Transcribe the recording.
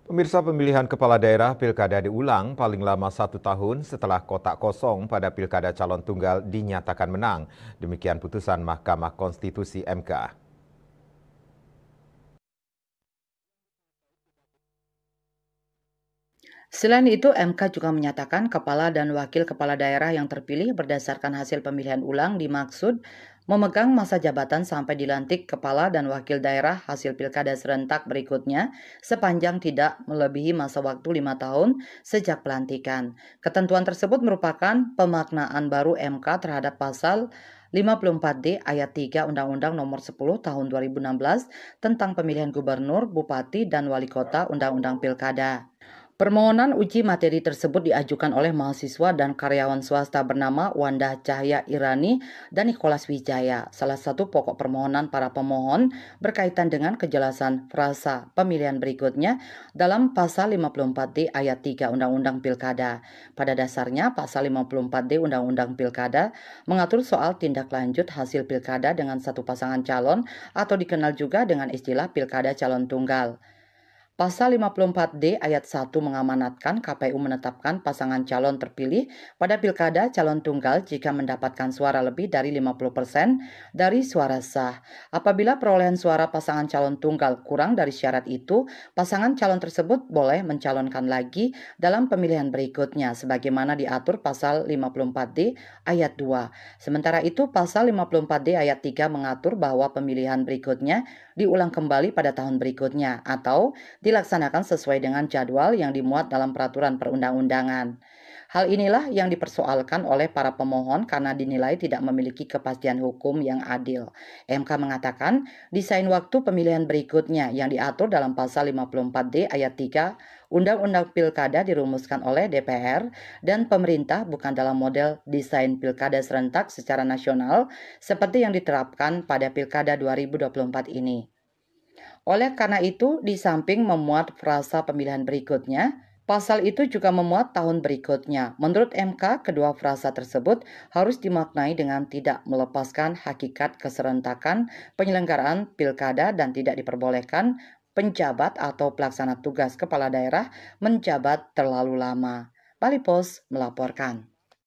Pemirsa, pemilihan kepala daerah pilkada diulang paling lama 1 tahun setelah kotak kosong pada pilkada calon tunggal dinyatakan menang. Demikian putusan Mahkamah Konstitusi (MK). Selain itu, MK juga menyatakan kepala dan wakil kepala daerah yang terpilih berdasarkan hasil pemilihan ulang dimaksud memegang masa jabatan sampai dilantik kepala dan wakil daerah hasil pilkada serentak berikutnya sepanjang tidak melebihi masa waktu 5 tahun sejak pelantikan. Ketentuan tersebut merupakan pemaknaan baru MK terhadap pasal 54D ayat 3 Undang-Undang Nomor 10 Tahun 2016 tentang pemilihan gubernur, bupati, dan wali kota Undang-Undang Pilkada. Permohonan uji materi tersebut diajukan oleh mahasiswa dan karyawan swasta bernama Wanda Cahya Irani dan Nikolas Wijaya. Salah satu pokok permohonan para pemohon berkaitan dengan kejelasan frasa pemilihan berikutnya dalam pasal 54D ayat 3 Undang-Undang Pilkada. Pada dasarnya, pasal 54D Undang-Undang Pilkada mengatur soal tindak lanjut hasil pilkada dengan satu pasangan calon atau dikenal juga dengan istilah pilkada calon tunggal. Pasal 54D ayat 1 mengamanatkan KPU menetapkan pasangan calon terpilih pada pilkada calon tunggal jika mendapatkan suara lebih dari 50% dari suara sah. Apabila perolehan suara pasangan calon tunggal kurang dari syarat itu, pasangan calon tersebut boleh mencalonkan lagi dalam pemilihan berikutnya sebagaimana diatur pasal 54D ayat 2. Sementara itu, pasal 54D ayat 3 mengatur bahwa pemilihan berikutnya diulang kembali pada tahun berikutnya atau dilaksanakan sesuai dengan jadwal yang dimuat dalam peraturan perundang-undangan. Hal inilah yang dipersoalkan oleh para pemohon karena dinilai tidak memiliki kepastian hukum yang adil. MK mengatakan desain waktu pemilihan berikutnya yang diatur dalam pasal 54D ayat 3 Undang-Undang Pilkada dirumuskan oleh DPR dan pemerintah bukan dalam model desain pilkada serentak secara nasional seperti yang diterapkan pada Pilkada 2024 ini. Oleh karena itu, di samping memuat frasa pemilihan berikutnya, pasal itu juga memuat tahun berikutnya. Menurut MK, kedua frasa tersebut harus dimaknai dengan tidak melepaskan hakikat keserentakan penyelenggaraan pilkada dan tidak diperbolehkan penjabat atau pelaksana tugas kepala daerah menjabat terlalu lama. Bali Post melaporkan.